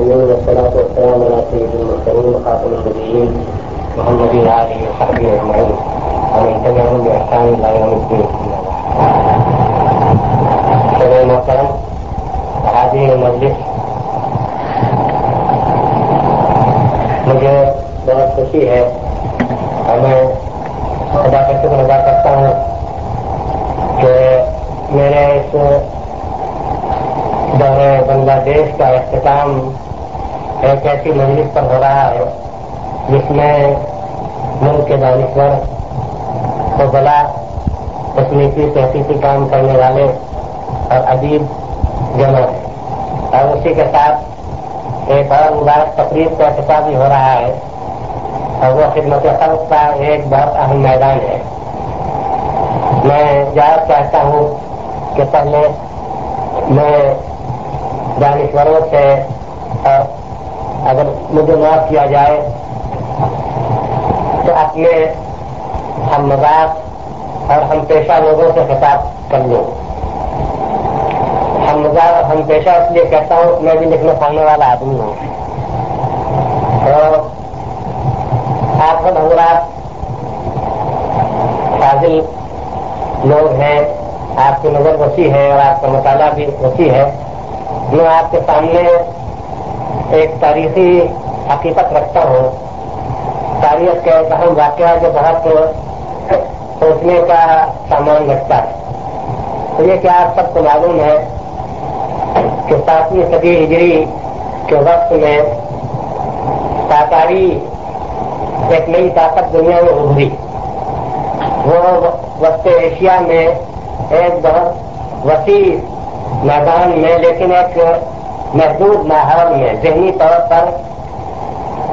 العالمين والصلاة والسلام على سيد المرسلين وخاتم النبيين محمد آله وصحبه أجمعين ومن تبعهم بإحسان إلى يوم الدين. سيدنا المحترم، هذه المجلس مجھے بہت خوشی ہے اور میں خدا کا شکر ادا کرتا ہوں کہ میرے اس دورے بنگلہ دیش کا اختتام ایک ایسی مجلس پر ہو رہا ہے جس میں ملک کے دانشور فضلاء، تکنیکی تحقیقی کام کرنے والے اور ادیب جمع ہے، اور اسی کے ساتھ ایک اور مبارک تقریب کا افتتاح بھی ہو رہا ہے اور وہ خدمت خلق کا ایک بہت اہم میدان ہے. میں اجازت چاہتا ہوں کہ پہلے میں دانشوروں سے، اور اگر مجھے معاف کیا جائے تو اپنے ہم مذاق اور ہم پیشہ لوگوں سے خطاب کر لوں. ہم پیشہ اس لیے کہتا ہوں کہ میں بھی لکھنے پڑھنے والا آدمی ہوں. تو آپ سب حضرات فاضل لوگ ہیں، آپ کی نظر وسیع ہے اور آپ کا مطالعہ بھی وسیع ہے. میں آپ کے سامنے ایک تاریخی حقیقت رکھتا ہوں، تاریخ کا ایک اہم واقعہ جو بہت سوچنے کا سامان رکھتا ہے. تو یہ کہ آپ سب کو معلوم ہے کہ 7ویں صدی ہجری کے وقت میں تاتاری ایک نئی طاقت دنیا میں ابھری. وہ وسط ایشیا میں ایک بہت وسیع میدان میں، لیکن ایک محدود ماحول میں، ذہنی طور پر،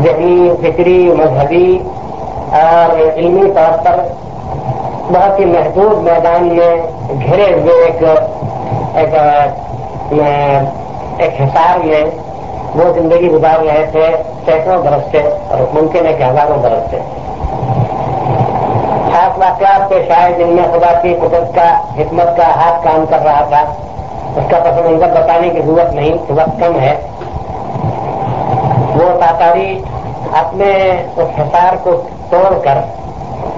ذہنی، فکری، مذہبی اور علمی طور پر بہت ہی محدود میدان میں گھرے ہوئے ایک حصار میں وہ زندگی گزار رہے تھے سینکڑوں برس سے، اور ممکن ہے کہ ہزاروں برس سے. خاص واقعات پیش آئے جن میں خدا کی قدرت کا، حکمت کا ہاتھ کام کر رہا تھا. اس کا پس منظر بتانے کی ضرورت نہیں، وقت کم ہے. وہ تاتاری اپنے اس حصار کو توڑ کر،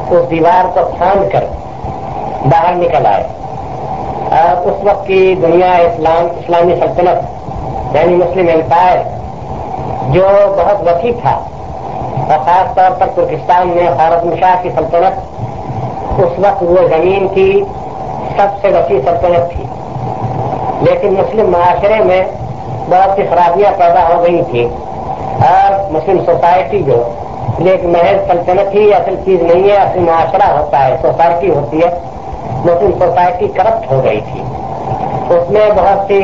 اس دیوار کو پھاند کر باہر نکل آئے، اور اس وقت کی دنیا اسلامی سلطنت یعنی مسلم امپائر جو بہت وسیع تھا، اور خاص طور پر ترکستان میں خوارزم شاہ کی سلطنت اس وقت وہ زمین کی سب سے وسیع سلطنت تھی. لیکن مسلم معاشرے میں بہت سی خرابیاں پیدا ہو گئی تھیں، اور مسلم سوسائٹی جو ایک محض سلطنت ہی اصل چیز نہیں ہے، اصل معاشرہ ہوتا ہے، سوسائٹی ہوتی ہے. مسلم سوسائٹی کرپٹ ہو گئی تھی، اس میں بہت سی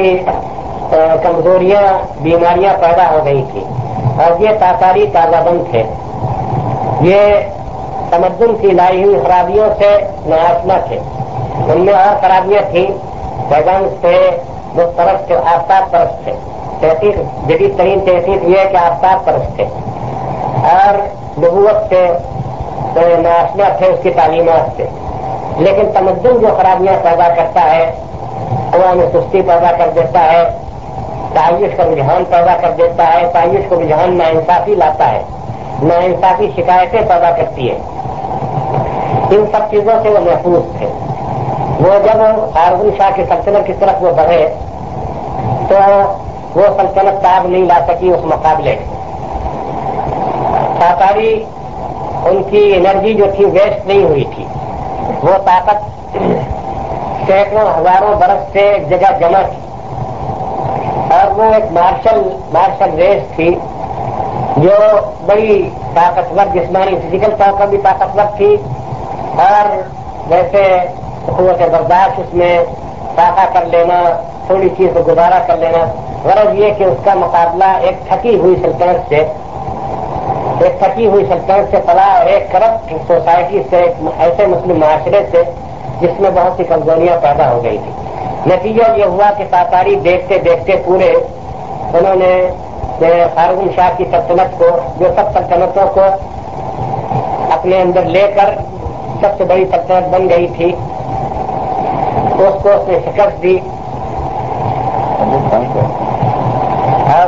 کمزوریاں، بیماریاں پیدا ہو گئی تھی، اور یہ تاتاری تازہ بند تھے. یہ تمدن کی لائی ہوئی خرابیوں سے ناآشنا تھے. ان میں اور خرابیاں تھیں، پیغمبر تھے، مسترد تھے، آفتاب پرست تھے. تحقیق، جدید ترین تحقیق یہ ہے کہ آفتاب پرست تھے، اور نبوت سے ناآشنا تھے، اس کی تعلیمات سے. لیکن تمدن جو خرابیاں پیدا کرتا ہے، عوام میں سستی پیدا کر دیتا ہے، تعیش کا رجحان پیدا کر دیتا ہے، تعیش کو رجحان ناانصافی لاتا ہے، ناانصافی شکایتیں پیدا کرتی ہے. ان سب چیزوں سے وہ محفوظ تھے. وہ جب خوارزم شاہ کی سلطنت کی طرف وہ بڑھے تو وہ سلطنت تاب نہیں لا سکی اس مقابلے. تاتاری ان کی انرجی جو تھی ویسٹ نہیں ہوئی تھی. وہ طاقت سینکڑوں ہزاروں برس سے ایک جگہ جمع تھی، اور وہ ایک مارشل ریس تھی جو بڑی طاقتور، جسمانی فزیکل طور پر بھی طاقتور تھی، اور ویسے قوت برداشت اس میں طاقت کر لینا، تھوڑی چیز کو گزارا کر لینا. غرض یہ کہ اس کا مقابلہ ایک تھکی ہوئی سلطنت سے پڑا، اور ایک کرپٹ سوسائٹی سے، ایک ایسے مسلم معاشرے سے جس میں بہت سی کمزوریاں پیدا ہو گئی تھی. نتیجہ یہ ہوا کہ تاتاری دیکھتے دیکھتے پورے انہوں نے خوارزم شاہ کی سلطنت کو، جو سب سلطنتوں کو اپنے اندر لے کر سب سے بڑی سلطنت بن گئی تھی، اس کو اس نے شکست دی. اور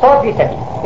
100%,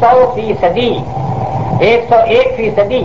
100%, 101%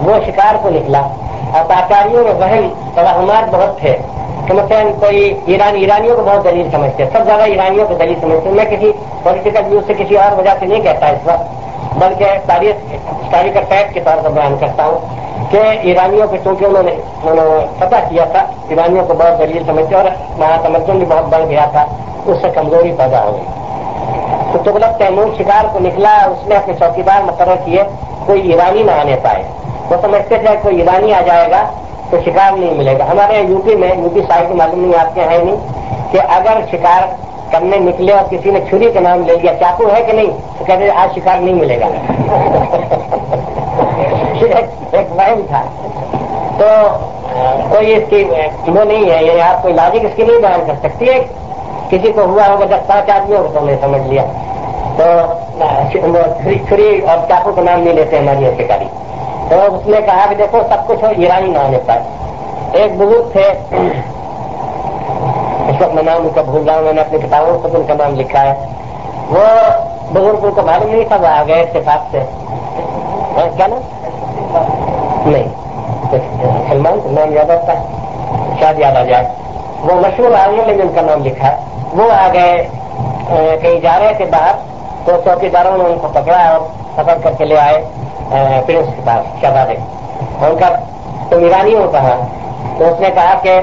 وہ شکار کو نکلا. اور آچاریوں میں وہم توہمات بہت تھے کہ مثلاً کوئی ایرانیوں کو بہت دلیل سمجھتے, سب زیادہ ایرانیوں کو دلیل سمجھتے. میں کسی پولیٹیکل ویو سے کسی اور وجہ سے نہیں کہتا اس وقت, بلکہ تاریخ فیکٹ کے طور پر بیان کرتا ہوں کہ ایرانیوں کو چونکہ انہوں نے فتح کیا تھا, ایرانیوں کو بہت دلیل سمجھتے اور وہاں تمدن بھی بہت بڑھ گیا تھا, اس سے کمزوری پیدا ہو گئی. تو تغلق تیمور شکار کو نکلا, اس نے اپنے چوکیدار مقرر کیے کوئی ایرانی نہ آنے پائے. وہ سمجھتے تھے کوئی ایرانی آ جائے گا تو شکار نہیں ملے گا. ہمارے یو پی میں, یو پی سائڈ معلوم نہیں آپ کے ہیں نہیں, کہ اگر شکار کرنے نکلے اور کسی نے چھری کا نام لے لیا, چاقو ہے کہ نہیں, تو کہتے ہیں آج شکار نہیں ملے گا. ایک وہم تھا. تو کوئی اس کی وہ نہیں ہے, یہ آپ کوئی لاجک اس کی نہیں بیان کر سکتی ہے. کسی کو ہوا ہوگا 10-5 آدمیوں کو تم نے سمجھ لیا, تو چھری اور چاقو کا نام نہیں لیتے ہماری یہ شکاری. تو اس نے کہا کہ دیکھو سب کچھ ہو, ایرانی نہ آنے پائے. ایک بزرگ تھے, اس وقت میں نام ان کا بھول رہا ہوں, میں نے اپنی کتابوں میں ان کا نام لکھا ہے. وہ بزرگ ان کو معلوم نہیں تھا, وہ آ گئے اتفاق سے. کیا نام نہیں, سلمان کا نام یاد آتا ہے, شاید یاد آ جائے. وہ مشہور عالم نے جن کا نام لکھا ہے, وہ آ گئے, کہیں جا رہے تھے باہر, تو چوکیداروں نے ان کو پکڑا اور سفر کر کے لے آئے پرنس کے پاس, شہزادے. ان کا تم ایرانی ہو کہا, تو اس نے کہا کہ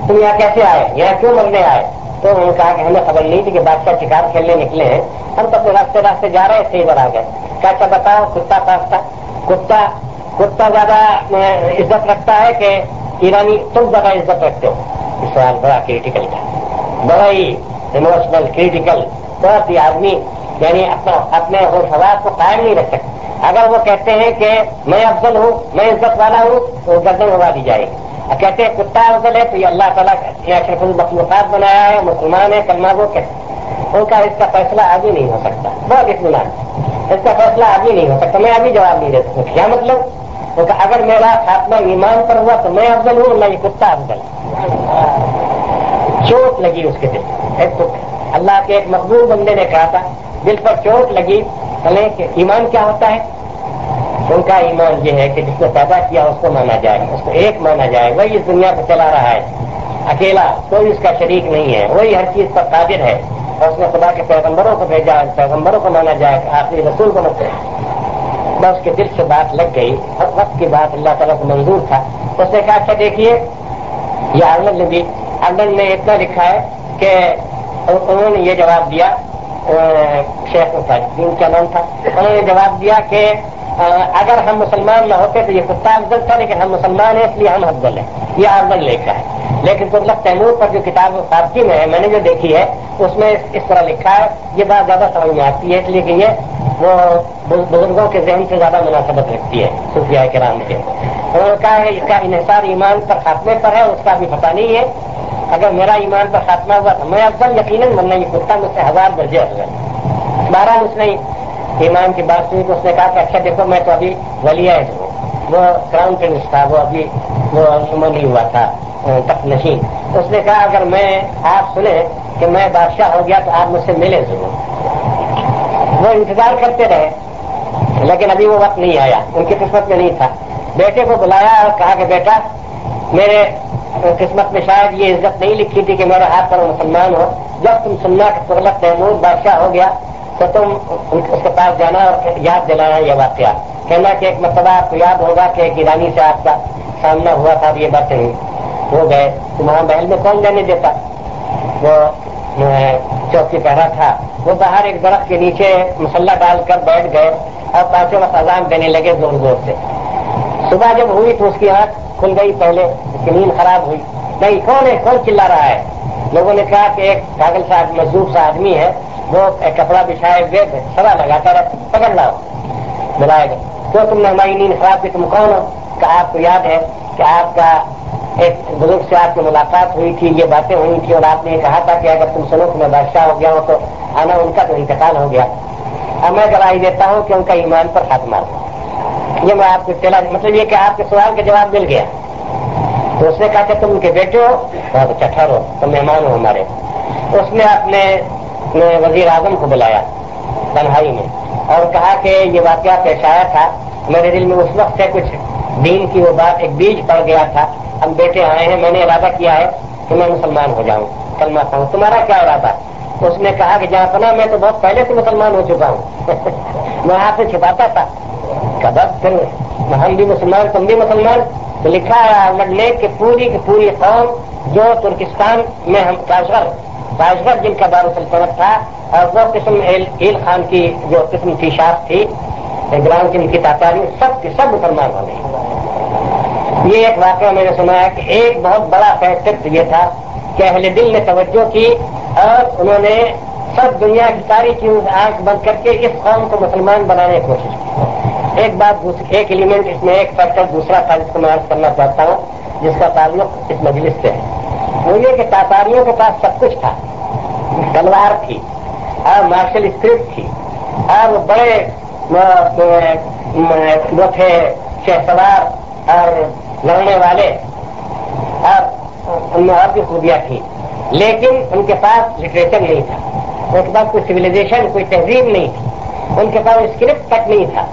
تم یہاں کیسے آئے, یہاں کیوں مرنے آئے. تو انہوں نے کہا کہ ہمیں خبر نہیں تھی کہ بادشاہ شکار کھیلنے نکلے ہیں, ہم تو اپنے راستے جا رہے تھے, ادھر آ گئے. کیا بتاؤ, کتا پاس تھا. کتا زیادہ عزت رکھتا ہے کہ ایرانی, تم زیادہ عزت رکھتے ہو. اس سوال بڑا کریٹیکل تھا, بڑا ہی ایموشنل کریٹیکل. بہت ہی آدمی یعنی اپنے ہوش حواس کو قائم نہیں رکھ سکتے. اگر وہ کہتے ہیں کہ میں افضل ہوں, میں عزت والا ہوں, تو گردن اڑا دی جائے گی. کہتے ہیں کتا افضل ہے, تو یہ اللہ تعالیٰ اشرف المخلوقات بنایا ہے, مسلمان ہے, کلمہ گو کہتے ہیں. ان کا اس کا فیصلہ ابھی نہیں ہو سکتا. بہت اطمینان, اس کا فیصلہ ابھی نہیں ہو سکتا. میں ابھی جواب نہیں دے سکتا. کیا مطلب, کیونکہ اگر میرا خاتمہ ایمان پر ہوا تو میں افضل ہوں, نہ یہ کتا افضل. چوٹ لگی اس کے دل. ایک تو اللہ کے ایک مقبول بندے نے کہا تھا, دل پر چوٹ لگی, چلیں کہ ایمان کیا ہوتا ہے. ان کا ایمان یہ ہے کہ جس نے پیدا کیا اس کو مانا جائے, اس کو ایک مانا جائے, وہی اس دنیا کو چلا رہا ہے اکیلا, کوئی اس کا شریک نہیں ہے, وہی ہر چیز پر قادر ہے. اور اس نے خدا کے پیغمبروں کو بھیجا, پیغمبروں کو مانا جائے, آخری رسول کو مت. بس اس کے دل سے بات لگ گئی, ہر وقت کی بات اللہ تعالیٰ کو منظور تھا. اس نے کہا اچھا دیکھیے, یہ آنگن نے اتنا لکھا ہے کہ انہوں نے یہ جواب دیا, شیخ الدین کیا نام تھا, انہوں نے جواب دیا کہ اگر ہم مسلمان نہ ہوتے تو یہ کتا افضل تھا, لیکن ہم مسلمان ہیں اس لیے ہم افضل ہیں. یہ افضل لکھا ہے. لیکن تغلق تیمور پر جو کتاب فارسی میں ہے, میں نے جو دیکھی ہے, اس میں اس طرح لکھا ہے. یہ بات زیادہ سمجھ میں آتی ہے, اس لیے کہ یہ وہ بزرگوں کے ذہن سے زیادہ مناسبت رکھتی ہے, صوفیاء کرام کے. انہوں نے کہا ہے اس کا انحصار ایمان پر خاتمے پر ہے, اس کا بھی پتہ نہیں ہے. اگر میرا ایمان پر خاتمہ ہوا تو میں افضل یقیناً, ورنہ یہ کتا مجھ سے 1000 درجے افضل. بہرحال اس نے ایمان کی بات سنی تو اس نے کہا کہ اچھا دیکھو, میں تو ابھی ولی عہد ہوں, وہ کراؤن پرنس تھا, وہ ابھی وہ نہیں ہوا تھا تخت نشین. اس نے کہا اگر میں آپ سنیں کہ میں بادشاہ ہو گیا تو آپ مجھ سے ملے ضرور. وہ انتظار کرتے رہے, لیکن ابھی وہ وقت نہیں آیا, ان کی قسمت میں نہیں تھا. بیٹے کو بلایا اور کہا کہ بیٹا, میرے قسمت میں شاید یہ عزت نہیں لکھی تھی کہ میرے ہاتھ پر مسلمان ہو. جب تم سننا کہ تغلق تیمور بادشاہ ہو گیا تو تم اس کے پاس جانا اور یاد دلانا یہ واقعہ. کہنا کہ ایک مرتبہ آپ کو یاد ہوگا کہ ایک ایرانی سے آپ کا سامنا ہوا تھا, یہ باتیں ہو گئے. تو وہاں محل میں کون جانے دیتا, وہ چوکی پہرا تھا. وہ باہر ایک درخت کے نیچے مسلح ڈال کر بیٹھ گئے اور پانچوں وقت اذان دینے لگے زور زور سے. صبح جب ہوئی تو اس کی آنکھ کھل گئی, پہلے اس کی نیند خراب ہوئی. نہیں, کون ہے, کون چلا رہا ہے. لوگوں نے کہا کہ ایک پاگل سا مزدور سا آدمی ہے, وہ ایک کپڑا بچھائے ہوئے سرا لگاتا رہتا, پکڑ لاؤ. بلائے گئے, تو تم نے ہماری نیند خراب کی, تم کون ہو. کہ آپ کو یاد ہے کہ آپ کا ایک بزرگ سے آپ کی ملاقات ہوئی تھی, یہ باتیں ہوئی تھی, اور آپ نے کہا تھا کہ اگر تم سنو کہ میں بادشاہ ہو گیا ہوں تو آنا, ان کا تو انتقال ہو گیا. اب میں گواہی دیتا ہوں کہ ان کا ایمان پر خاتمہ ہوا. یہ میں آپ کو چلا, مطلب یہ کہ آپ کے سوال کا جواب مل گیا. تو اس نے کہا کہ تم ان کے بیٹے ہو, بہت اچھا, ٹھہرو, تم مہمان ہو ہمارے. اس نے اپنے وزیر اعظم کو بلایا تنہائی میں اور کہا کہ یہ واقعہ پیش آیا تھا, میرے دل میں اس وقت سے کچھ دین کی وہ بات ایک بیج پڑ گیا تھا. ہم بیٹے آئے ہیں, میں نے ارادہ کیا ہے کہ میں مسلمان ہو جاؤں, کلمہ پڑھوں. تمہارا کیا ارادہ؟ اس نے کہا کہ جہاں پناہ میں تو بہت پہلے سے مسلمان ہو چکا ہوں. میں آپ سے چھپاتا تھا. کباب پھر ہم بھی مسلمان, تم بھی مسلمان. تو لکھا ہے احمد نے کہ پوری کی پوری قوم جو ترکستان میں ہم کاشغر جن کا دارالسلطنت تھا, اور وہ قسم ایل خان کی جو قسم تھی, شاخ تھی گرام جن کی تاتاری, سب کے سب مسلمان ہو گئے. یہ ایک واقعہ میں نے سنا ہے کہ ایک بہت بڑا فیکٹر یہ تھا کہ اہل دل نے توجہ کی اور انہوں نے سب دنیا کی ساری چیز آنکھ بند کر کے اس قوم کو مسلمان بنانے کی کوشش کی. ایک بات, ایک ایلیمنٹ اس میں, ایک فیکٹر دوسرا تھا جس کو میں عرض کرنا چاہتا ہوں, جس کا تعلق اس مجلس سے ہے. وہ یہ کہ تاتاریوں کے پاس سب کچھ تھا. تلوار تھی اور مارشل اسکرپٹ تھی اور وہ بڑے وہ تھے شہ سوار اور لڑنے والے, اور ان میں اور بھی خوبیاں تھیں, لیکن ان کے پاس لٹریچر نہیں تھا, ان کے پاس کوئی سویلائزیشن, کوئی تہذیب نہیں تھی, ان کے پاس اسکرپٹ تک نہیں تھا,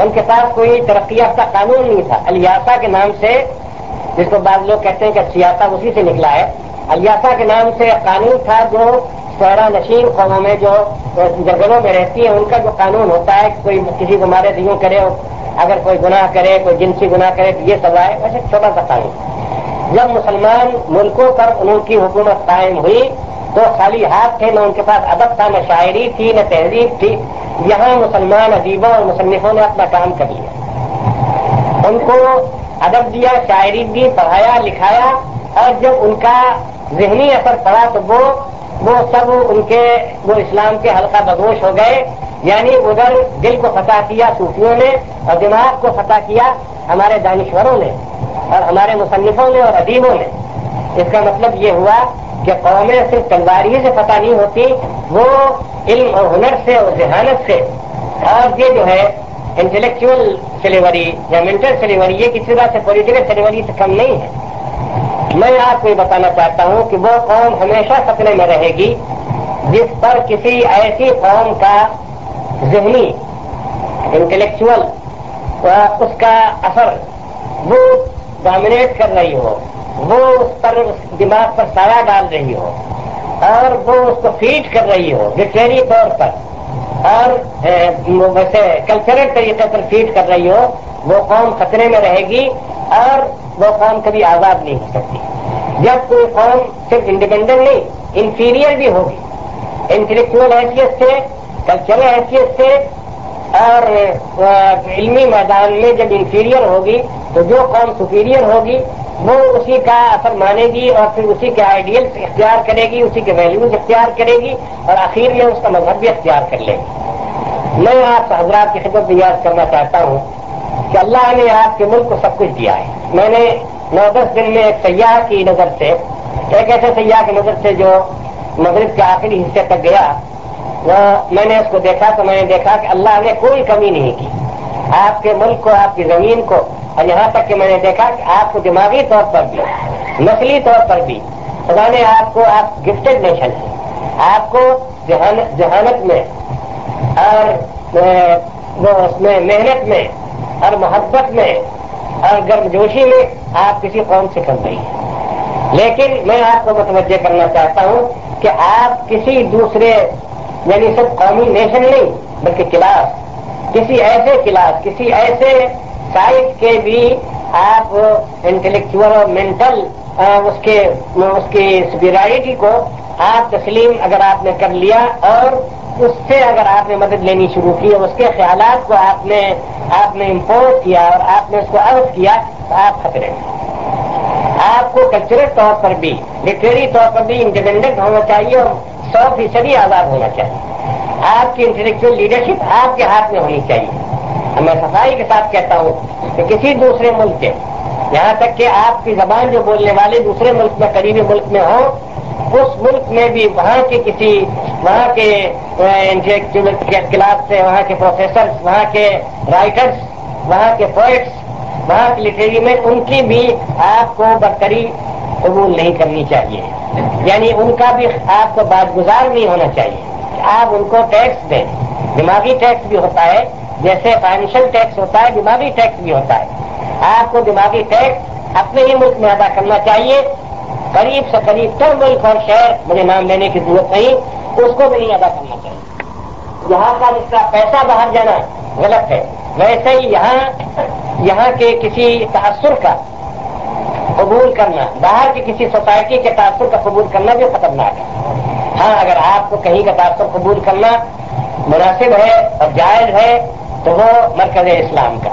ان کے پاس کوئی ترقی یافتہ قانون نہیں تھا. الیاسا کے نام سے, جس کو بعض لوگ کہتے ہیں کہ سیاسہ اسی سے نکلا ہے, الیاسا کے نام سے قانون تھا جو صحرا نشین قوموں میں جو جنگلوں میں رہتی ہیں ان کا جو قانون ہوتا ہے کہ کوئی کسی کو مارے دیوں کرے, اگر کوئی گناہ کرے, کوئی جنسی گناہ کرے تو یہ سزا ہے. ویسے چھوٹا سا قانون. جب مسلمان ملکوں پر ان کی حکومت قائم ہوئی تو خالی ہاتھ تھے, نہ ان کے پاس ادب تھا, نہ شاعری تھی, نہ تہذیب تھی. یہاں مسلمان ادیبوں اور مصنفوں نے اپنا کام کر لیا, ان کو ادب دیا, شاعری دی, پڑھایا لکھایا, اور جب ان کا ذہنی اثر پڑا تو وہ سب ان کے وہ اسلام کے حلقہ بدوش ہو گئے. یعنی ادھر دل کو فتح کیا صوفیوں نے اور دماغ کو فتح کیا ہمارے دانشوروں نے اور ہمارے مصنفوں نے اور ادیبوں نے. اس کا مطلب یہ ہوا کہ قومیں صرف تلواری سے فتح نہیں ہوتی, وہ علم اور ہنر سے اور ذہانت سے. اور یہ جو ہے انٹلیکچوئل سلیوری یا مینٹل سلیوری, یہ کسی طرح سے پولیٹیکل سلیوری سے کم نہیں ہے. میں آپ کو یہ بتانا چاہتا ہوں کہ وہ قوم ہمیشہ خطرے میں رہے گی جس پر کسی ایسی قوم کا ذہنی انٹلیکچوئل اس کا اثر وہ ڈومینیٹ کر رہی ہو, وہ اس پر دماغ پر سایہ ڈال رہی ہو اور وہ اس کو فیڈ کر رہی ہو لٹریری طور پر اور ویسے کلچرل طریقے پر فیڈ کر رہی ہو. وہ قوم خطرے میں رہے گی اور وہ قوم کبھی آزاد نہیں ہو سکتی. جب کوئی قوم صرف انڈیپینڈنٹ نہیں, انفیریئر بھی ہوگی, انٹلیکچوئل حیثیت سے, کلچرل حیثیت سے اور علمی میدان میں جب انفیریئر ہوگی تو جو قوم سپیریئر ہوگی وہ اسی کا اثر مانے گی اور پھر اسی کے آئیڈیلز اختیار کرے گی, اسی کے ویلیوز اختیار کرے گی اور آخر میں اس کا مذہب بھی اختیار کر لے گی. میں آپ حضرات کی خدمت میں یاد کرنا چاہتا ہوں کہ اللہ نے آپ کے ملک کو سب کچھ دیا ہے. میں نے 9-10 دن میں ایک سیاح کی نظر سے, ایک ایسے سیاح کی نظر سے جو مغرب کے آخری حصے تک گیا, وہ میں نے اس کو دیکھا تو میں نے دیکھا کہ اللہ نے کوئی کمی نہیں کی آپ کے ملک کو, آپ کی زمین کو, اور یہاں تک کہ میں نے دیکھا کہ آپ کو دماغی طور پر بھی, نسلی طور پر بھی خدا نے آپ کو, آپ گفٹڈ نیشن ہے, آپ کو ذہانت میں اور وہ اس میں محنت میں اور محبت میں اور گرمجوشی میں آپ کسی قوم سے کم نہیں ہیں. لیکن میں آپ کو متوجہ کرنا چاہتا ہوں کہ آپ کسی دوسرے یعنی صرف قومی نیشن نہیں بلکہ کلاس, کسی ایسے کلاس, کسی ایسے سائٹ کے بھی آپ انٹلیکچوئل اور مینٹل اس کی سپیریورٹی کو آپ تسلیم اگر آپ نے کر لیا اور اس سے اگر آپ نے مدد لینی شروع کی اور اس کے خیالات کو آپ نے امپورٹ کیا اور آپ نے اس کو عرض کیا تو آپ خطرے میں. آپ کو کلچرل طور پر بھی, لٹریری طور پر بھی انڈیپینڈنٹ ہونا چاہیے اور 100% آزاد ہونا چاہیے. آپ کی انٹلیکچوئل لیڈرشپ آپ کے ہاتھ میں ہونی چاہیے. میں صفائی کے ساتھ کہتا ہوں کہ کسی دوسرے ملک کے, یہاں تک کہ آپ کی زبان جو بولنے والے دوسرے ملک میں, قریبی ملک میں ہوں, اس ملک میں بھی وہاں کے انٹلیکچوئل کلاس سے, وہاں کے پروفیسرز, وہاں کے رائٹرز, وہاں کے پوئٹس, وہاں کی لٹریری میں ان کی بھی آپ کو برتری قبول نہیں کرنی چاہیے. یعنی ان کا بھی آپ کو بازگزار نہیں ہونا چاہیے. آپ ان کو ٹیکس دیں. دماغی ٹیکس بھی ہوتا ہے, جیسے فائنینشیل ٹیکس ہوتا ہے, دماغی ٹیکس بھی ہوتا ہے. آپ کو دماغی ٹیکس اپنے ہی ملک میں ادا کرنا چاہیے. قریب سے قریب تر ملک اور شہر، مجھے نام لینے کی ضرورت نہیں، اس کو بھی نہیں ادا کرنا چاہیے. یہاں کا جس کا پیسہ باہر جانا غلط ہے، ویسے ہی یہاں کے کسی تاثر کا قبول کرنا، باہر کی کسی سوسائٹی کے تاثر کا قبول کرنا بھی خطرناک ہے. ہاں، اگر آپ کو کہیں کا تاثر قبول کرنا مناسب ہے اور جائز ہے تو وہ مرکز اسلام کا،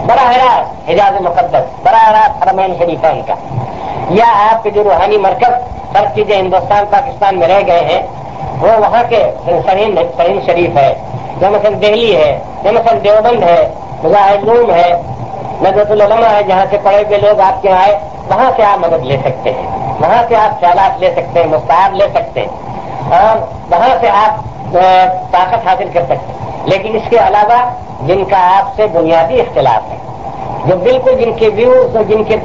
براہ راست حجاز مقدس، براہ راست حرمین شریفین کا، یا آپ کے جو روحانی مرکز سب چیزیں ہندوستان پاکستان میں رہ گئے ہیں وہ وہاں کے سرین شریف ہے، جو مثلا دہلی ہے، جو مثلا دیوبند ہے، مظاہر ہے، ندوۃ العلماء ہے، جہاں سے پڑھے ہوئے لوگ آپ کے آئے، وہاں سے آپ مدد لے سکتے ہیں، وہاں سے آپ خیالات لے سکتے ہیں، مستعار لے سکتے ہیں اور وہاں سے آپ طاقت حاصل کر سکتے ہیں. لیکن اس کے علاوہ جن کا آپ سے بنیادی اختلاف ہے، جو بالکل جن کے ویوز اور جن کے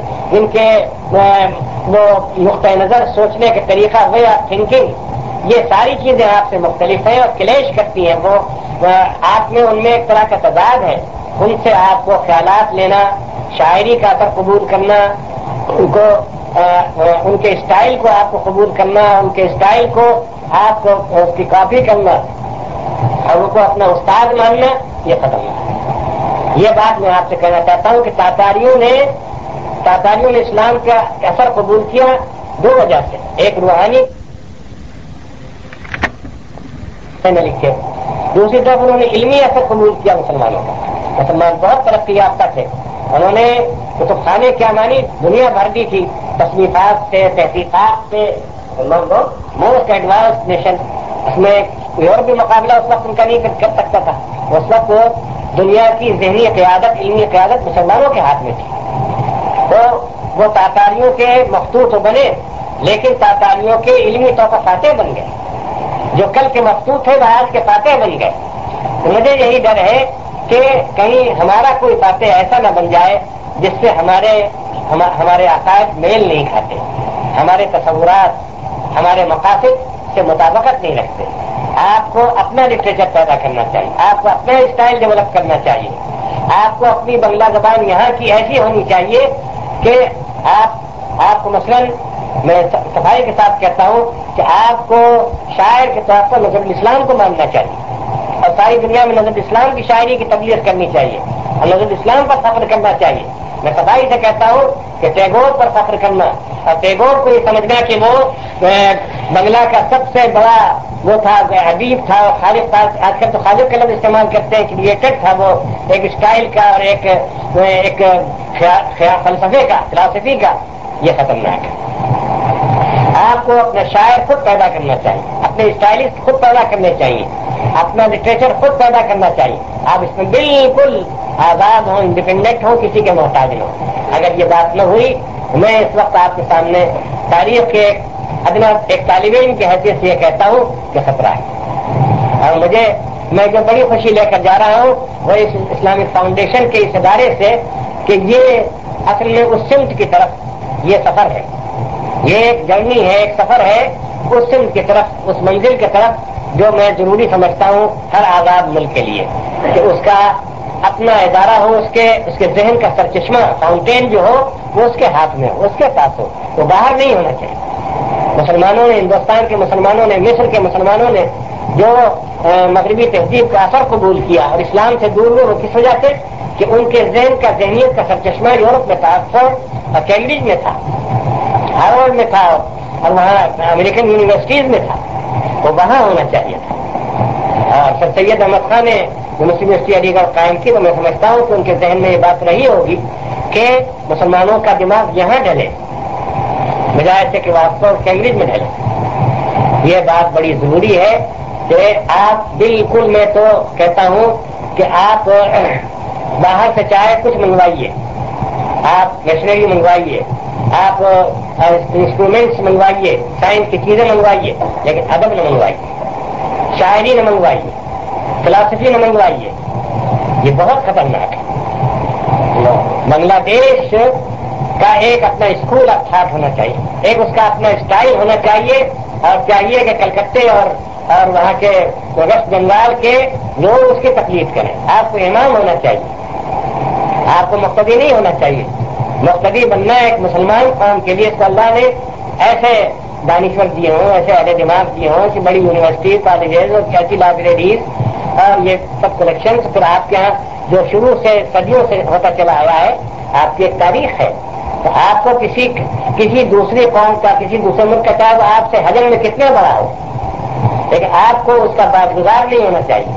وہ نقطۂ نظر، سوچنے کے طریقہ، وے آف تھنکنگ، یہ ساری چیزیں آپ سے مختلف ہیں اور کلیش کرتی ہیں، وہ آپ میں ان میں ایک طرح کا تضاد ہے. ان سے آپ کو خیالات لینا، شاعری کا اثر قبول کرنا، ان کے اسٹائل کو آپ کو قبول کرنا، ان کے اسٹائل کو آپ کو اس کی کاپی کرنا اور ان کو اپنا استاد ماننا، یہ ختم ہے. یہ بات میں آپ سے کہنا چاہتا ہوں کہ تاتاریوں نے اسلام کا اثر قبول کیا دو وجہ سے. ایک روحانی لکھے، دوسری طرف انہوں نے علمی اثر قبول کیا مسلمانوں کا. مسلمان بہت ترقی یافتہ تھے، انہوں نے کتب خانے کیا مانی دنیا بھر دی تھی، تصنیفات سے، تحقیقات سے، موسٹ ایڈوانس نیشن. اس میں یورپ بھی مقابلہ اس وقت ان کا نہیں کر سکتا تھا. اس وقت دنیا کی ذہنی قیادت، علمی قیادت مسلمانوں کے ہاتھ میں تھی. تو وہ تاتاریوں کے مخطوط بنے، لیکن تاتاریوں کے علمی طور پر فاتح بن گئے. جو کل کے مخطوط تھے وہ آج کے فاتح بن گئے. تو مجھے یہی ڈر ہے کہ کہیں ہمارا کوئی فاتح ایسا نہ بن جائے جس سے ہمارے عقائد میل نہیں کھاتے، ہمارے تصورات، ہمارے مقاصد سے مطابقت نہیں رکھتے. آپ کو اپنا لٹریچر پیدا کرنا چاہیے، آپ کو اپنا اسٹائل ڈیولپ کرنا چاہیے، آپ کو اپنی بنگلہ زبان یہاں کی ایسی ہونی چاہیے کہ آپ کو مثلاً میں صفائی کے ساتھ کہتا ہوں کہ آپ کو شاعر کے طور پر نظر الاسلام کو ماننا چاہیے اور ساری دنیا میں نظر اسلام کی شاعری کی تبلیغ کرنی چاہیے اور نظر اسلام پر فخر کرنا چاہیے. میں صفائی سے کہتا ہوں کہ ٹیگور پر فخر کرنا اور ٹیگور کو یہ سمجھنا کہ وہ بنگلہ کا سب سے بڑا وہ تھا، ادیب تھا، خالق تھا. آج کل تو خالق کا لفظ استعمال کرتے ہیں، کریٹر تھا، وہ ایک اسٹائل کا اور ایک فلسفے کا، فلسفی کا. یہ خطرناک ہے. آپ کو اپنا شاعر خود پیدا کرنا چاہیے، اپنے اسٹائلسٹ خود پیدا کرنے چاہیے، اپنا لٹریچر خود پیدا کرنا چاہیے. آپ اس میں بالکل آزاد ہوں، انڈیپینڈنٹ ہوں، کسی کے محتاج نہ ہوں. اگر یہ بات نہ ہوئی، میں اس وقت آپ کے سامنے تاریخ کے ادنا ایک طالب علم کی حیثیت سے یہ کہتا ہوں کہ خطرہ ہے. اور میں جو بڑی خوشی لے کر جا رہا ہوں وہ اس اسلامک فاؤنڈیشن کے اس ادارے سے کہ یہ اصل میں اس سمت کی طرف یہ سفر ہے، یہ ایک جرنی ہے، ایک سفر ہے اس سمت کی طرف، اس منزل کی طرف جو میں ضروری سمجھتا ہوں ہر آزاد ملک کے لیے، کہ اس کا اپنا ادارہ ہو، اس کے ذہن کا سرچشمہ، فاؤنٹین جو ہو وہ اس کے ہاتھ میں ہو، اس کے پاس ہو، وہ باہر نہیں ہونا چاہیے. مسلمانوں نے، ہندوستان کے مسلمانوں نے، مصر کے مسلمانوں نے جو مغربی تہذیب کا اثر قبول کیا اور اسلام سے دور ہوئے، وہ کس وجہ سے؟ کہ ان کے ذہن کا، ذہنیت کا سرچشمہ یورپ میں تھا، آکسفورڈ اور کیمبرج میں تھا، ہارورڈ میں تھا اور وہاں امریکن یونیورسٹیز میں تھا. وہ وہاں ہونا چاہیے تھا. اور سر سید احمد خان نے جو مسلم یونیورسٹی علی گڑھ قائم کی، تو میں سمجھتا ہوں کہ ان کے ذہن میں یہ بات رہی ہوگی کہ مسلمانوں کا دماغ یہاں ڈھلے بجائے سے کہ آکسفورڈ کیمبرج میں ڈھلے. یہ بات بڑی ضروری ہے کہ آپ بالکل، میں تو کہتا ہوں کہ آپ باہر سے چاہے کچھ منگوائیے، آپ مشنری منگوائیے، آپ انسٹرومنٹس منگوائیے، سائنس کی چیزیں منگوائیے، لیکن ادب نہ منگوائیے، شاعری نہ منگوائیے، فلسفی نہ منگوائیے. یہ بہت خطرناک ہے. بنگلہ دیش کا ایک اپنا اسکول آف تھاٹ ہونا چاہیے، ایک اس کا اپنا اسٹائل ہونا چاہیے، اور چاہیے کہ کلکتے اور وہاں کے ویسٹ بنگال کے لوگ اس کی تقلید کریں. آپ کو امام ہونا چاہیے. آپ کو مقتدی نہیں ہونا چاہیے. مقتدی بننا ہے ایک مسلمان قوم کے لیے. تو اللہ نے ایسے دانشور دیے ہوں, ایسے اہل دماغ دیے ہوں کہ بڑی یونیورسٹی کالجز اور ایسی لائبریریز اور یہ سب کلیکشن. پھر آپ کے یہاں جو شروع سے صدیوں سے ہوتا چلا آیا ہے, آپ کی ایک تاریخ ہے. تو آپ کو کسی دوسری قوم کا, کسی دوسرے ملک کا, چاہے وہ آپ سے حجم میں کتنا بڑا ہو, لیکن آپ کو اس کا باغگزار نہیں ہونا چاہیے.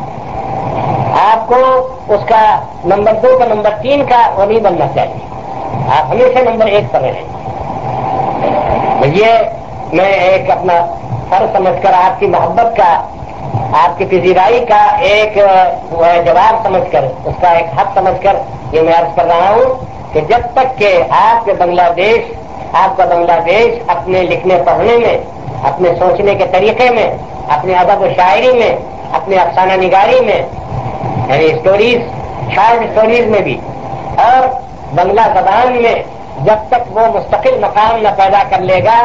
آپ کو اس کا نمبر 2 کا نمبر 3 کا وہ نہیں بننا چاہیے. آپ ہمیشہ نمبر 1 پر رہیں. یہ میں ایک اپنا فرض سمجھ کر آپ کی محبت کا, آپ کی پذیرائی کا ایک جواب سمجھ کر, اس کا ایک حق سمجھ کر یہ میں عرض کر رہا ہوں کہ جب تک کہ آپ کا بنگلہ دیش اپنے لکھنے پڑھنے میں, اپنے سوچنے کے طریقے میں, اپنے ادب و شاعری میں, اپنے افسانہ نگاری میں, یعنی شارٹ اسٹوریز میں بھی, اور بنگلہ زبان میں جب تک وہ مستقل مقام نہ پیدا کر لے گا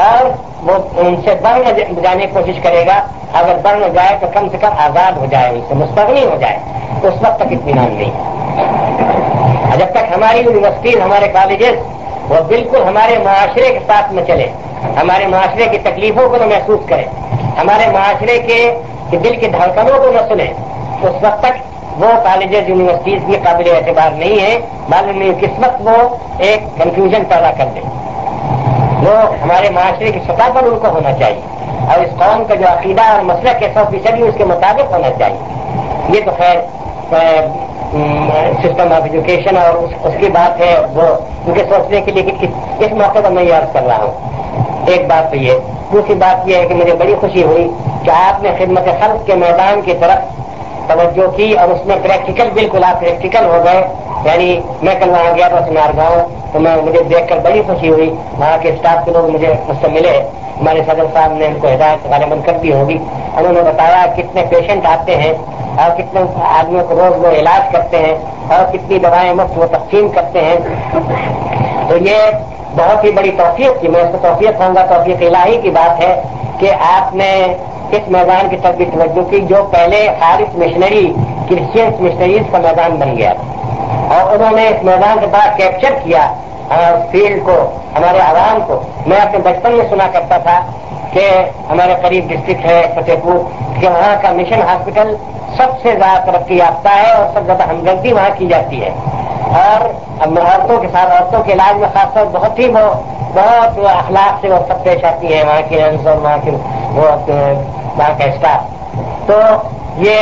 اور وہ ان سے بڑھ جانے کی کوشش کرے گا, اگر بڑھ نہ جائے تو کم سے کم آزاد ہو جائے, ان سے مستغنی ہو جائے, تو اس وقت تک اطمینان نہیں. جب تک ہماری یونیورسٹیز, ہمارے کالجز وہ بالکل ہمارے معاشرے کے ساتھ میں چلے, ہمارے معاشرے کی تکلیفوں کو نہ محسوس کرے, ہمارے معاشرے کے دل کی دھڑکنوں کو نہ سنے, اس وقت تک وہ کالجز یونیورسٹیز بھی قابل اعتبار نہیں ہے. معلوم نہیں کس وقت وہ ایک کنفیوژن پیدا کر دیں. وہ ہمارے معاشرے کی سطح پر ان کو ہونا چاہیے, اور اس قوم کا جو عقیدہ اور مسلک ہے 100% اس کے مطابق ہونا چاہیے. یہ تو خیر سسٹم آف ایجوکیشن اور اس کی بات ہے, وہ ان کے سوچنے کے لیے کہ اس موقع پر میں یہ عرض کر رہا ہوں. ایک بات تو یہ. دوسری بات یہ ہے کہ مجھے بڑی خوشی ہوئی کہ آپ نے خدمت خلق کے میدان کی طرف توجہ کی, اور اس میں پریکٹیکل, بالکل آپ پریکٹیکل ہو گئے. یعنی میں کل وہاں گیا تھا سنار گاؤں, تو مجھے دیکھ کر بڑی خوشی ہوئی. وہاں کے اسٹاف کے لوگ مجھ سے ملے, ہمارے صدر صاحب نے ان کو ہدایت غالباً کر دی ہوگی. انہوں نے بتایا کتنے پیشنٹ آتے ہیں اور کتنے آدمیوں کو روز وہ علاج کرتے ہیں اور کتنی دوائیں مفت وہ تقسیم کرتے ہیں. تو یہ بہت ہی بڑی توفیق تھی. میں اس کو توفیق کہوں گا, توفیق الہی کی بات ہے کہ آپ نے اس میدان کی طرف بھی توجہ کی جو پہلے خالص مشنری کرسچینس مشنریز کا میدان بن گیا تھا, اور انہوں نے اس میدان کے بعد کیپچر کیا فیلڈ کو, ہمارے عوام کو. میں اپنے بچپن میں سنا کرتا تھا کہ ہمارے قریب ڈسٹرکٹ ہے فتح پور, کہ وہاں کا مشن ہاسپٹل سب سے زیادہ ترقی یافتہ ہے اور سب زیادہ ہمدردی وہاں کی جاتی ہے. اور عورتوں کے ساتھ, عورتوں کے علاج میں خاص طور بہت اخلاق سے وہ سب پیش آتی ہے وہاں کی نرس اور وہاں کا اسٹاف. تو یہ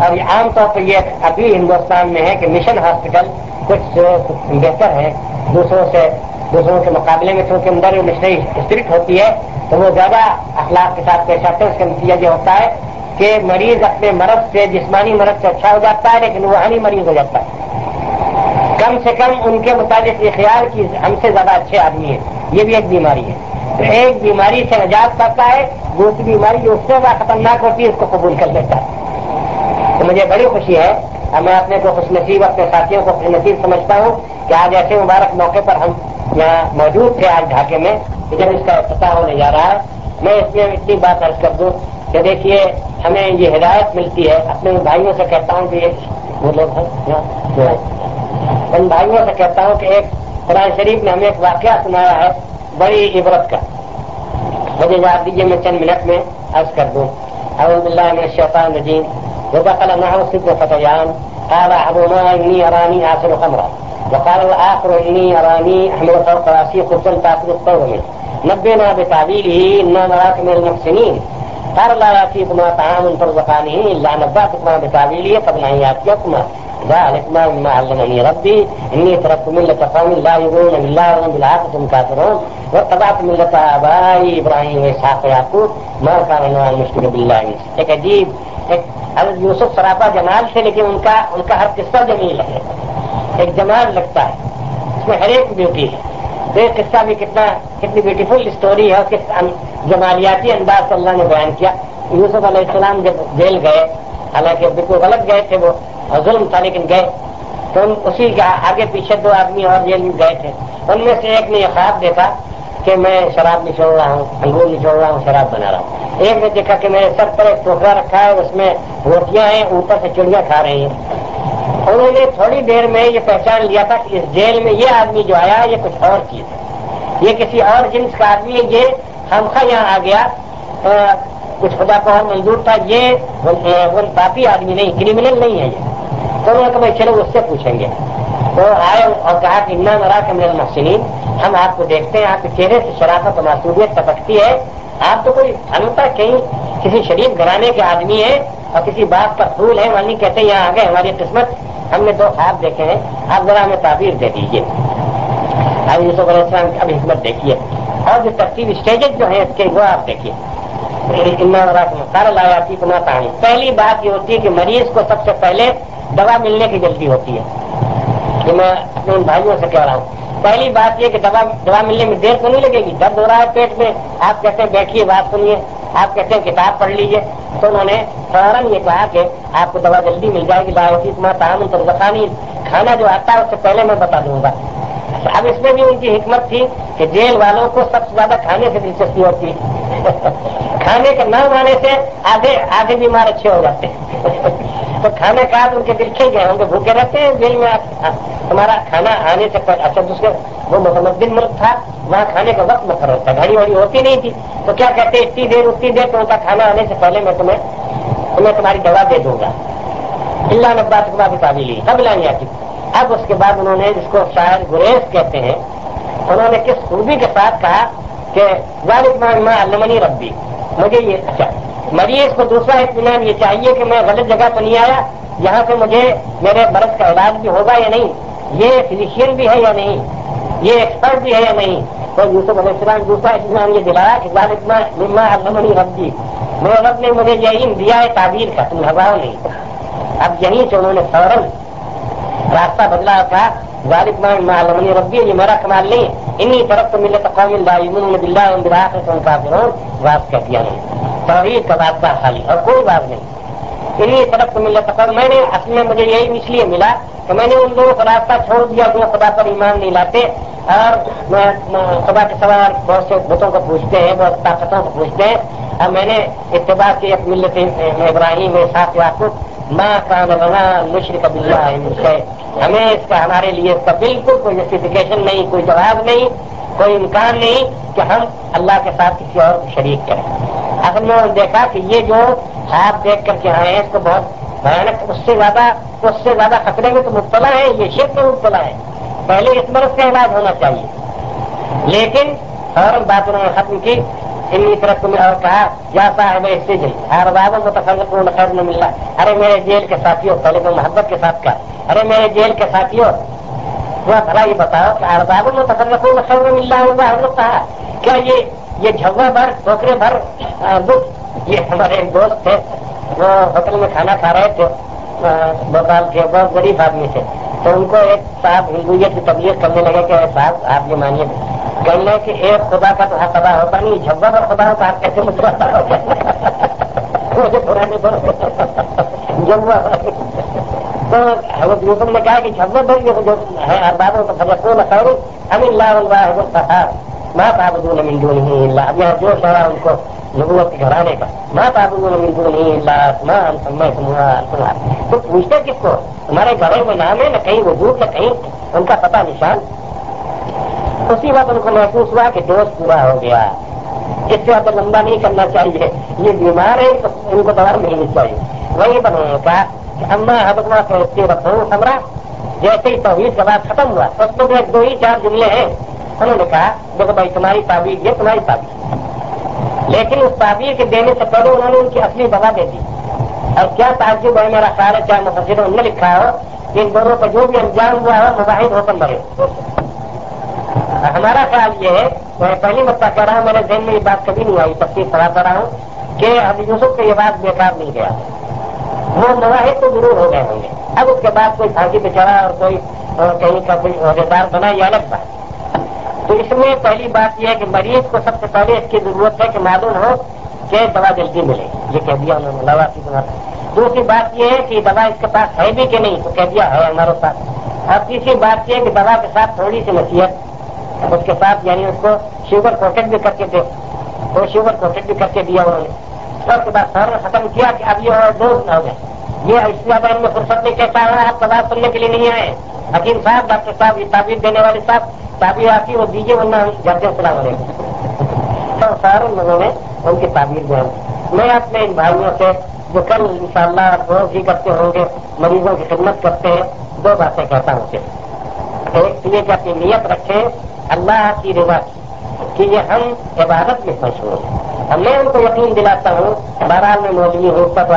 عام طور پر یہ ابھی ہندوستان میں ہے کہ مشن ہاسپٹل کچھ بہتر ہے دوسروں کے مقابلے میں, چونکہ اندر مشنری اسپرٹ ہوتی ہے تو وہ زیادہ اخلاق کے ساتھ پیش آتے ہیں. اس کا نتیجہ یہ ہوتا ہے کہ مریض اپنے مرض سے, جسمانی مرض سے اچھا ہو جاتا ہے, لیکن روحانی مریض ہو جاتا ہے. کم سے کم ان کے متعلق یہ خیال کہ ہم سے زیادہ اچھے آدمی ہیں. یہ بھی ایک بیماری ہے. تو ایک بیماری سے نجات پاتا ہے, دوسری بیماری جو اس سے زیادہ خطرناک ہوتی ہے اس کو قبول کر لیتا ہے. تو مجھے بڑی خوشی ہے, میں اپنے کو خوش نصیب, اپنے ساتھیوں کو خوش نصیب سمجھتا ہوں کہ آج ایسے مبارک موقع پر ہم یہاں موجود تھے آج ڈھاکے میں, جب اس کا افتتاح ہونے جا رہا ہے. میں اس میں اتنی بات عرض کر دوں کہ دیکھیے ہمیں یہ ہدایت ملتی ہے. اپنے بھائیوں سے کہتا ہوں کہ یہ وہ لوگ ہیں, ان بھائیوں سے کہتا ہوں کہ ایک قرآن شریف نے ہمیں ایک واقعہ سنایا ہے بڑی عبرت کا. مجھے یاد دیجیے میں چند منٹ میں عرض کر دوں. اعوذ باللہ من الشیطان الرجیم. ودخل معه 6 فتيان قال احدهما اني اراني اعصر خمرا وقال الاخر اني اراني احمل فوق راسي خبزا تاكل الطير منه نبئنا بتعبيره انا نراك من المحسنين قال لا ياتيكما طعام ترزقانه الا نبأتكما بتعبيره قبل ان ياتيكما ذلك مما علمني ربي اني تركت ملة قوم لا يؤمنون بالله وهم بالآخرة هم كافرون واتبعت ملة آبائي ابراهيم واسحاق ويعقوب ما كان لنا ان نشرك بالله. ایک عجیب, حضرت یوسف سراپا جمال تھے, لیکن ان کا ہر قصہ جمیل ہے, ایک جمال لگتا ہے, اس میں ہر ایک بیوٹی ہے. تو یہ قصہ بھی کتنی بیوٹیفل اسٹوری ہے, کس جمالیاتی انداز سے اللہ نے بیان کیا. یوسف علیہ السلام جب جیل گئے, حالانکہ بالکل غلط گئے تھے, وہ ظلم تھا لیکن گئے, تو اسی کے آگے پیچھے 2 آدمی اور جیل میں گئے تھے. ان میں سے ایک نے یہ خواب دیکھا کہ میں شراب نچوڑ رہا ہوں, انگور نچوڑ رہا ہوں, شراب بنا رہا ہوں. ایک نے دیکھا کہ میرے سر پر ایک ٹوکرا رکھا ہے, اس میں روٹیاں ہیں, اوپر سے چڑیاں کھا رہی ہیں. انہوں نے تھوڑی دیر میں یہ پہچان لیا تھا کہ اس جیل میں یہ آدمی جو آیا یہ کچھ اور چیز ہے، یہ کسی اور جنس کا آدمی ہے، یہ خامخواہ یہاں آ گیا، کچھ خدا کو اور منظور تھا، یہ وہ پاپی آدمی نہیں، کرمنل نہیں ہے یہ۔ تو انہوں نے کہا بھائی چلو اس سے پوچھیں گے۔ تو آئے اور کہا کہ انا نراک من المحسنین، ہم آپ کو دیکھتے ہیں، آپ کے چہرے سے شرافت و معصومیت ٹپکتی ہے، آپ تو کوئی ہمتا کہیں کسی شریف گھرانے کے آدمی ہیں اور کسی بات کا پھول ہے، مانی کہتے ہیں یہاں آ گئے ہماری قسمت، ہم نے 2 خواب دیکھے ہیں، آپ ذرا ہمیں تعبیر دے دیجیے۔ اب یوسف علیہ السلام کی اب حکمت دیکھیے، اور جو ترتیب اسٹیجز جو ہیں اس کے وہ آپ دیکھیے۔ پہلی بات یہ ہوتی ہے کہ مریض کو سب سے پہلے دوا ملنے کی جلدی ہوتی ہے، یہ میں اپنے ان بھائیوں سے کہہ رہا ہوں۔ پہلی بات یہ کہ دوا ملنے میں دیر تو نہیں لگے گی، درد ہو رہا ہے پیٹ میں، آپ کہتے ہیں بیٹھیے بات سنیے، آپ کہتے ہیں کتاب پڑھ لیجیے، تو انہوں نے فوراً یہ کہا کہ آپ کو دوا جلدی مل جائے گی، تعامل ترزقانی، کھانا جو آتا ہے اس سے پہلے میں بتا دوں گا۔ اب اس میں بھی ان کی حکمت تھی کہ جیل والوں کو سب سے زیادہ کھانے سے دلچسپی ہوتی ہے کھانے کے نہ آنے سے آدھے بیمار اچھے ہو جاتے ہیں تو کھانے کا ان کے دل کھل گئے ہوں گے، بھوکے رہتے ہیں جیل میں، تمہارا کھانا آنے سے پہلے۔ اچھا دوسرے وہ متمدن ملک تھا، وہاں کھانے کا وقت مقرر ہوتا، گھڑی وڑی ہوتی نہیں تھی، تو کیا کہتے اتنی دیر تو ان کا کھانا آنے سے پہلے میں تمہیں تمہاری دوا دے دوں گا۔ اللہ نبات کے بعد قابلی سب لائیں آتی۔ اب اس کے بعد انہوں نے جس کو شاعر گریز کہتے ہیں، انہوں نے کس خوبی کے ساتھ کہا کہ ذالک ما علمنی ربی، مجھے یہ اچھا مریض کو دوسرا اطمینان یہ چاہیے کہ میں غلط جگہ تو نہیں آیا، یہاں سے مجھے میرے مرض کا علاج بھی ہوگا یا نہیں، یہ فزیشین بھی ہے یا نہیں، یہ ایکسپرٹ بھی ہے یا نہیں۔ تو یوسف علیہ السلام دوسرا اطمینان یہ دلایا کہ ذالک ما علمنی ربی، میرے رب نے مجھے یہ علم دیا ہے تعبیر کا، تم گھبراؤ نہیں۔ اب یہیں سے انہوں نے فوراً راستہ بدلا تھا، ذالک ما علمنی ربی، یہ میرا کمال نہیں، انی ترکت ملت قوم لا یؤمنون باللہ وبالآخرۃ ہم کافرون، بات کہہ دیا نہیں، توحید کا بات خالی اور کوئی بات نہیں۔ انی ترکت ملت قوم، میں نے اصل میں مجھے یہی اس لیے ملا کہ میں نے ان لوگوں کا راستہ چھوڑ دیا جو خدا پر ایمان نہیں لاتے اور خدا کے سوا بہت سے بتوں کو پوچھتے ہیں، بہت طاقتوں کو پوچھتے ہیں، اور میں نے اتباع کی ایک ملت ابراہیم اسحاق یعقوب، ما کان لنا نشرک باللہ من شیء، ہمیں اس کا ہمارے لیے اس کا بالکل کوئی جسٹیفیکیشن نہیں، کوئی جواب نہیں، کوئی امکان نہیں کہ ہم اللہ کے ساتھ کسی اور کو شریک کریں۔ اصل میں انہوں نے دیکھا کہ یہ جو آپ دیکھ کر کے آئے ہیں اس کو بہت بھیانک، اس سے زیادہ خطرے میں تو مبتلا ہے، یہ شرک میں مبتلا ہے، پہلے اس مرض کا علاج ہونا چاہیے۔ لیکن فوراً بات انہوں نے ختم کی، انی طرف میں اور کہا یا صاحب السجن ارباب متفرقون خیر من اللہ، ارے میرے جیل کے ساتھیوں، پہلے تو محبت کے ساتھ کہا، ارے میرے جیل کے ساتھیوں، وہ بھلا یہ بتاؤ کہ ارباب متفرقون خیر من اللہ، حضرت کہا کیا یہ جھوا بھر ٹوکرے بھر دکھ، یہ ہمارے ایک دوست تھے، وہ ہوٹل میں کھانا کھا رہے تھے، بہت کے بہت غریب آدمی تھے، تو ان کو ایک صاحب ہندویت کی تبلیغ کرنے لگے کہ صاحب آپ یہ مانیے، کہنے کہ ایک خدا کا تو ہر خدا ہوتا نہیں، جھبا پر خدا ہوتا آپ کیسے مترتا ہوتا مجھے پرانے جھبا، تو حضرت یوسف نے کہا کہ جھبا پر جو ہے ارباب متفرقون خیر ام اللہ والواحد القہار ما تعبدون من دونہ الا، اب یہاں جو شعرا ان کو نبوت کے گھرانے کا، ما تعبدون من دونہ الا اسماء سمیتموها انتم، تو پوچھتے کس کو، تمہارے گھروں میں نام ہے نہ کہیں وجود نہ کہیں ان کا پتہ نشان۔ اسی وقت ان کو محسوس ہوا کہ دوست پورا ہو گیا، اس سے زیادہ لمبا نہیں کرنا چاہیے، یہ بیمار ہے ان کو دوا ملنی چاہیے۔ وہی بنانے کا کہ اما حبتما فیصلے رکھوں سمرا، جیسے ہی توحید کا بات ختم ہوا اس میں 2 ہی 4 جملے ہیں، انہوں نے کہا دیکھو بھائی تمہاری تعبیر یہ تمہاری تعبیر، لیکن اس تعبیر کے دینے سے پہلے انہوں نے ان کی اصلی دوا دے دی۔ اور کیا تعجب ہے، میرا خیال ہے چاہے مفسروں نے لکھا ہو کہ ان دونوں کا جو بھی انجام ہوا ہو مباحث ہو کر مرے۔ ہمارا خیال یہ ہے، میں پہلی مرتبہ کہہ رہا ہوں، میرے ذہن میں یہ بات کبھی نہیں آئی، تفصیل پڑھاتا رہا ہوں کہ حضرت یوسف کو یہ بات بیکار نہیں گیا، وہ مواحد تو ضرور ہو گئے ہوں گے، اب اس کے بعد کوئی پھانسی پہ چڑھا اور کوئی کہیں کا کوئی عہدیدار بنا، یہ الگ بات۔ تو اس میں پہلی بات یہ ہے کہ مریض کو سب سے پہلے اس کی ضرورت ہے کہ معلوم ہو کہ دوا جلدی ملے، یہ کہہ دیا انہوں نے لوا کی دوا۔ دوسری بات یہ ہے کہ دوا اس کے پاس ہے بھی کہ نہیں، تو کہہ دیا ہے ہمارے پاس۔ اور تیسری بات یہ ہے کہ دوا کے ساتھ تھوڑی سی نصیحت اس کے ساتھ، یعنی اس کو شوگر کوٹڈ بھی کر کے دے، تو شوگر کوٹڈ بھی کر کے دیا انہوں نے۔ اس کے بعد سارا ختم کیا کہ اب یہ اور 2 ہو گئے، یہ اس زیادہ ان میں فرصت نہیں کہتا ہے آپ سوال سننے کے لیے نہیں آئے. حکیم صاحب ڈاکٹر صاحب یہ تعبیر دینے والے صاحب تعبیر آتی وہ دیجیے ورنہ جاتے سلام علیکم. تو سارے لوگوں نے ان کی تعبیر دیں. میں اپنے ان بھائیوں سے جو کل انشاءاللہ روز ہی کرتے ہوں گے مریضوں کی خدمت کرتے ہیں 2 باتیں کہتا ہوں کہ ایک تو یہ کہ اپنی نیت رکھیں اللہ کی رضا کہ یہ ہم عبادت میں مشہور ہیں. میں ان کو یقین دلاتا ہوں. بہرحال میں مولوی ہوں سب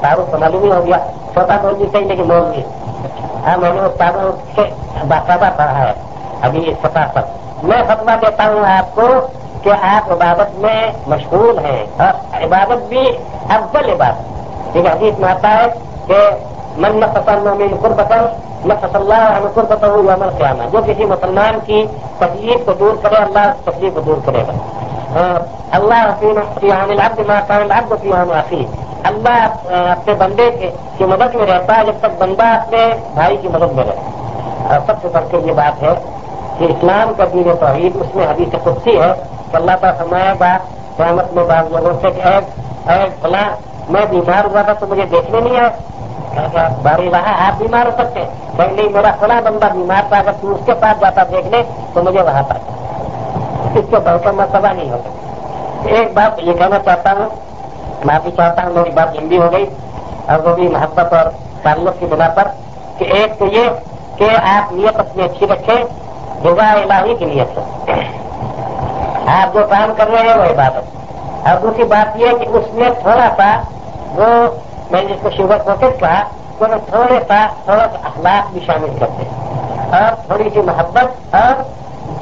تعارف تو معلوم ہی ہو گیا. چھوٹا مولوی صحیح لیکن مولوی. ہاں میں نے استادوں سے باقاعدہ پڑھا ہے ابھی اس سطح پر. میں فتویٰ دیتا ہوں آپ کو کہ آپ عبادت میں مشغول ہیں اور عبادت بھی افضل عبادت. ایک حدیث میں آتا ہے کہ من نفس المؤمن قربۃ نفس اللہ عنہ قربۃ یوم القیامہ. جو کسی مسلمان کی تکلیف کو دور کرے اللہ اس تکلیف کو دور کرے گا. اللہ فی عن العبد ما كان العبد فی عن اخیہ. اللہ اپنے بندے کی مدد میں رہتا ہے جب تک بندہ اپنے بھائی کی مدد میں رہتا ہے. اور سب سے بڑھ کے یہ بات ہے کہ اسلام کا دین توحید اس میں حدیث قدسی ہے کہ اللہ تعالیٰ فرمایا بات قیامت میں بعض لوگوں سے کہ اے فلاں میں بیمار ہوا تھا تو مجھے دیکھنے نہیں آیا. باری رہا آپ بیمار ہو سکتے ہیں کہ نہیں میرا فلاں بندہ بیمار تھا اگر تو اس کے پاس جاتا دیکھنے تو مجھے وہاں پاتا. اس کے بہت مرتبہ نہیں ہوتا. ایک بات یہ کہنا چاہتا ہوں معافی چاہتا ہوں میری بات لمبی ہو گئی اور وہ بھی محبت اور تعلق کی بنا پر کہ ایک تو یہ کہ آپ نیت اپنی اچھی رکھیں رضا الہی کی نیت سے. آپ جو کام کر رہے ہیں وہ عبادت. اور دوسری بات یہ کہ اس میں تھوڑا سا وہ میں جس کو شوگر کوکس کہا تو میں تھوڑا سا اخلاق بھی شامل کرتے ہیں اور تھوڑی سی محبت اور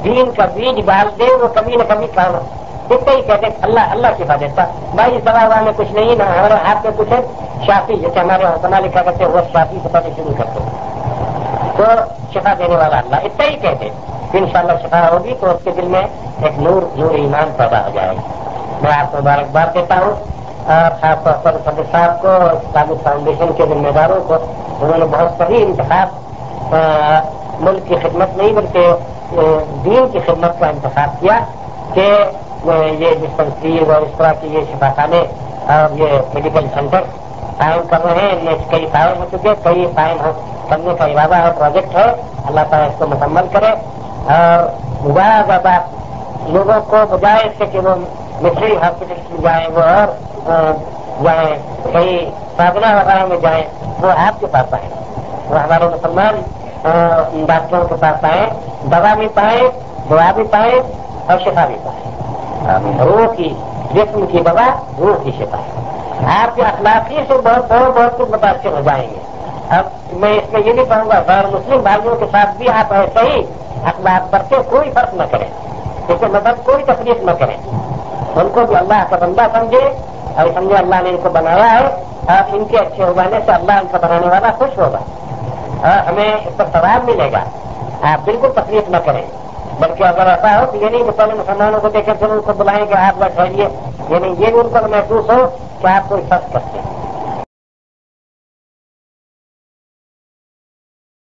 دین کا بیج ڈال دیں وہ کبھی نہ کبھی کام اتنا ہی کہتے اللہ اللہ شفا دیتا. بھائی سوال میں کچھ نہیں نہ ہمارے ہاتھ میں کچھ ہے. شافی جیسے ہمارے حسنا لکھا کرتے وہ شافی سے پتہ شروع کرتے تو شفا دینے والا اللہ اتنا ہی کہتے انشاءاللہ شفا ہوگی تو اس کے دل میں ایک نور ایمان پیدا ہو جائے گا. میں آپ کو مبارکباد دیتا ہوں اور خاص طور پر صدر صاحب کو اور اسلامک فاؤنڈیشن کے ذمہ داروں کو. انہوں نے بہت صحیح انتخاب ملک کی خدمت نہیں بلکہ دین کی خدمت کا انتخاب کیا کہ یہ ڈسپنسری اور اس طرح کی یہ شفا خانے اور یہ میڈیکل سینٹر قائم کر رہے ہیں. ان میں کئی قائم ہو چکے کئی قائم کرنے کا ارادہ اور پروجیکٹ ہے. اللہ تعالیٰ اس کو مکمل کرے اور زیادہ لوگوں کو بجائے اس سے کہ وہ ملٹری ہاسپٹل میں جائیں وہ اور جائیں کئی سادنا وغیرہ میں جائیں وہ آپ کے پاس آئیں. وہ ہمارے مسلمان ڈاکٹروں کے پاس آئیں دوا بھی پائیں دعا بھی پائیں اور شفا بھی پائیں. روح کی جسم کی دوا روح کی شفا. آپ کے اخلاقی سے بہت کچھ متاثر ہو جائیں گے. اب میں اس میں یہ نہیں کہوں گا غیر مسلم بھائیوں کے ساتھ بھی آپ ایسے ہی اخلاق برتے کوئی فرق نہ کریں اسے مدد کوئی تکلیف نہ کریں. ان کو بھی اللہ کا بندہ سمجھے اور سمجھے اللہ نے ان کو بنایا ہے اور ان کے اچھے ہو جانے سے اللہ ان کا بنانے والا خوش ہوگا اور ہمیں اس پر ثواب ملے گا. آپ بالکل تکلیف نہ کریں بلکہ اگر ایسا ہو تو یہ نہیں کہ پہلے مسلمانوں کو دیکھیں پھر ان کو بلائیں کہ آپ بس ٹھہریے. یہ نہیں یہ بھی ان پر محسوس ہو کہ آپ کوئی فرق کرتے ہیں.